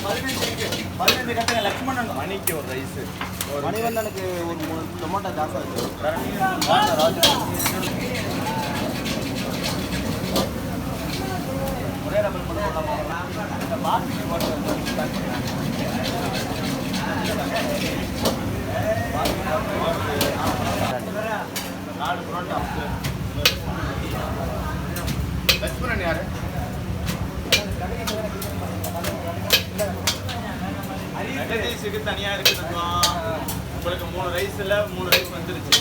15 கட்டுங்க லக்ஷ்மணன் மணிக்கு ஒரு ரைஸ் மணிவண்ணனுக்கு ஒரு 3 டொமேட்டோ ஜாஸ்தி இருக்கு. ஒரே டபுள் மட்டும் இந்த பாஸ்கெட் போட்டு நாலு புரோட்டா லக்ஷ்மணன் யாரு ஜெகதீஷுக்கு தனியாக இருக்குது உங்களுக்கு 3 ரைஸில் 3 ரைஸ் வந்துருச்சு.